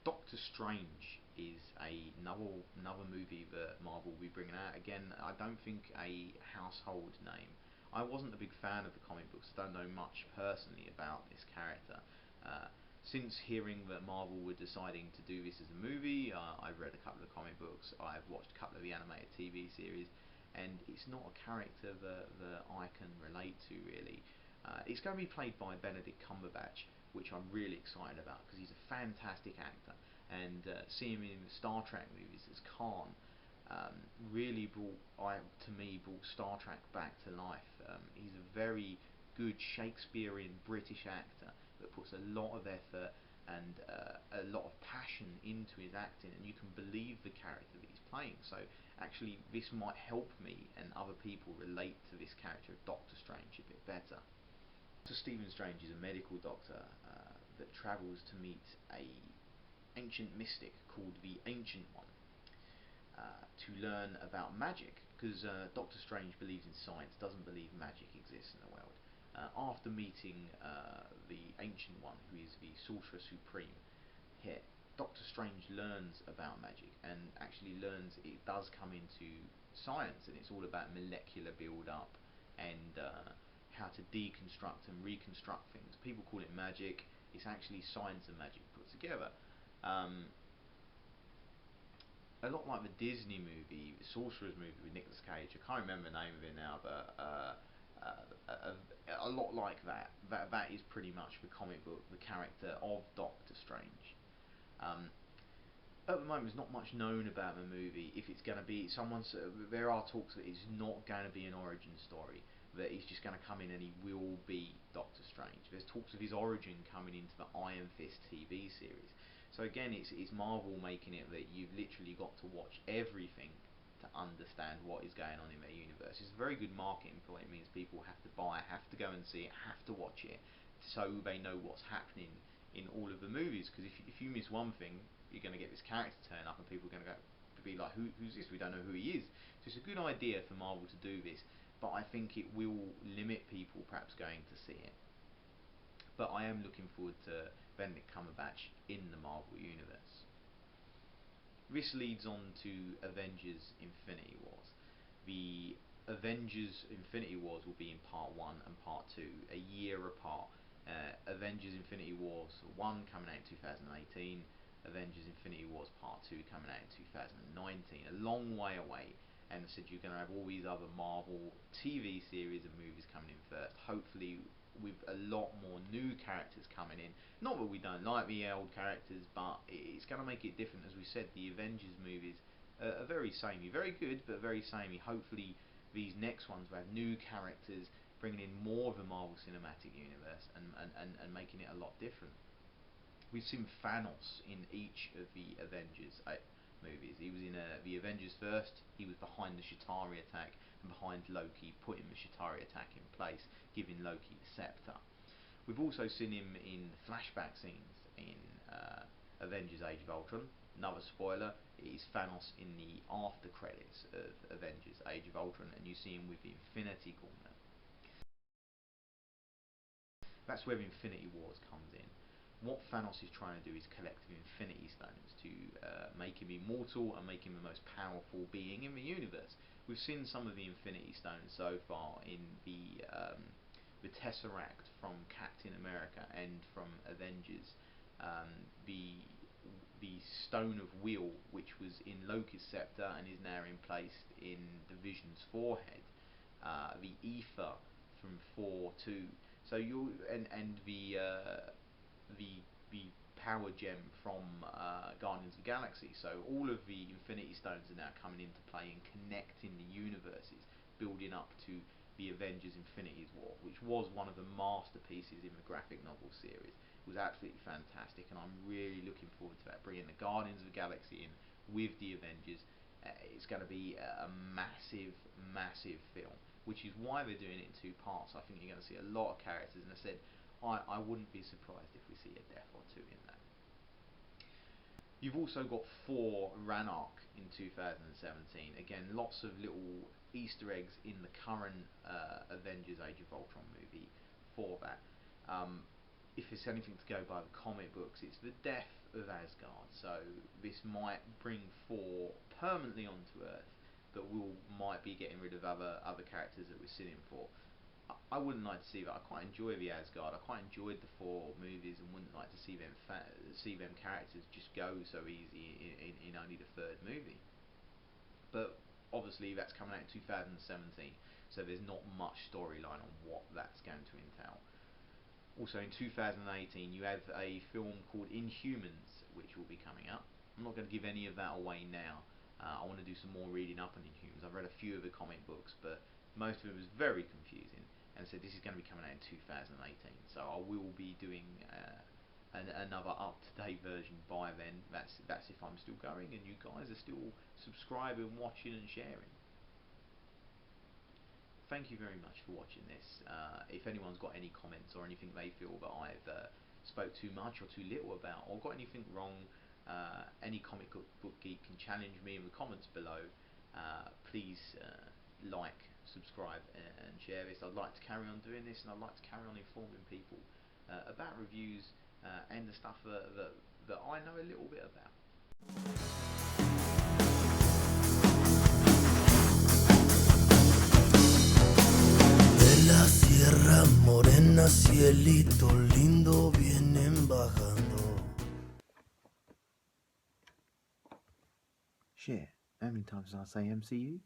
Doctor Strange is another movie that Marvel will be bringing out. Again, I don't think a household name. I wasn't a big fan of the comic books. I don't know much personally about this character. Since hearing that Marvel were deciding to do this as a movie, I've read a couple of comic books, I've watched a couple of the animated TV series, and it's not a character that I can relate to really. It's going to be played by Benedict Cumberbatch, which I'm really excited about because he's a fantastic actor, and seeing him in the Star Trek movies as Khan really brought Star Trek back to life. He's a very good Shakespearean British actor that puts a lot of effort and a lot of passion into his acting, and you can believe the character that he's playing. So actually this might help me and other people relate to this character of Doctor Strange a bit better. Dr. Stephen Strange is a medical doctor that travels to meet a ancient mystic called the Ancient One to learn about magic, because Doctor Strange believes in science, doesn't believe magic exists in the world. After meeting the Ancient One, who is the Sorcerer Supreme, here Doctor Strange learns about magic, and actually learns it does come into science, and it's all about molecular build-up and how to deconstruct and reconstruct things. People call it magic. It's actually science and magic put together. A lot like the Disney movie, the Sorcerer's movie with Nicolas Cage. I can't remember the name of it now, but a lot like that. That is pretty much the comic book, the character of Doctor Strange. At the moment, there's not much known about the movie. If it's going to be there are talks that it's not going to be an origin story, that he's just going to come in and he will be Doctor Strange. There's talks of his origin coming into the Iron Fist TV series. So again, it's Marvel making it that you've literally got to watch everything to understand what is going on in their universe. It's a very good marketing point. It means people have to buy, have to go and see it, have to watch it, so they know what's happening in all of the movies. Because if you miss one thing, you're going to get this character turn up and people are going to be like, who's this? We don't know who he is. So it's a good idea for Marvel to do this, but I think it will limit people perhaps going to see it. But I am looking forward to Benedict Cumberbatch in the Marvel Universe. This leads on to Avengers Infinity Wars. The Avengers Infinity Wars will be in part 1 and part 2, a year apart. Avengers Infinity Wars 1 coming out in 2018, Avengers Infinity Wars Part 2 coming out in 2019. A long way away, and I said you're going to have all these other Marvel TV series and movies coming in first, hopefully with a lot more new characters coming in. Not that we don't like the old characters, but it's going to make it different. As we said, the Avengers movies are very samey, very good, but very samey. Hopefully these next ones will have new characters, bringing in more of the Marvel Cinematic Universe and making it a lot different. We've seen Thanos in each of the Avengers movies. He was in the Avengers first, he was behind the Chitauri attack, and behind Loki, putting the Chitauri attack in place, giving Loki the scepter. We've also seen him in flashback scenes in Avengers Age of Ultron. Another spoiler, it is Thanos in the after credits of Avengers Age of Ultron, and you see him with the Infinity Gauntlet. That's where Infinity Wars comes in. What Thanos is trying to do is collect the Infinity Stones to make him immortal and make him the most powerful being in the universe. We've seen some of the Infinity Stones so far in the Tesseract from Captain America and from Avengers. The Stone of Will, which was in Loki's scepter and is now emplaced in the Vision's forehead. The Ether from Thor 2. So the power gem from Guardians of the Galaxy. So all of the Infinity Stones are now coming into play and connecting the universes, building up to the Avengers Infinity War, which was one of the masterpieces in the graphic novel series. It was absolutely fantastic, and I'm really looking forward to that, bringing the Guardians of the Galaxy in with the Avengers. It's going to be a massive, massive film, which is why they're doing it in 2 parts. I think you're going to see a lot of characters, and I said I wouldn't be surprised if we see a death or 2 in that. You've also got Thor Ragnarok in 2017. Again, lots of little Easter eggs in the current Avengers Age of Ultron movie for that. If it's anything to go by the comic books, it's the death of Asgard. So this might bring Thor permanently onto Earth, but might be getting rid of other characters that we're sitting for. I wouldn't like to see that. I quite enjoy the Asgard. I quite enjoyed the Thor movies, and wouldn't like to see them characters just go so easy in only the third movie. But obviously that's coming out in 2017, so there's not much storyline on what that's going to entail. Also in 2018 you have a film called Inhumans which will be coming out. I'm not going to give any of that away now. I want to do some more reading up on Inhumans. I've read a few of the comic books, but most of it was very confusing, and so this is going to be coming out in 2018, so I will be doing another up-to-date version by then. That's if I'm still going and you guys are still subscribing, watching and sharing. Thank you very much for watching this. If anyone's got any comments or anything they feel that I've spoke too much or too little about, or got anything wrong, any comic book geek can challenge me in the comments below. Please like, subscribe and share this. I'd like to carry on doing this, and I'd like to carry on informing people about reviews and the stuff that I know a little bit about. La Sierra Morena, cielito lindo, vienen bajando. Shit, how many times did I say MCU?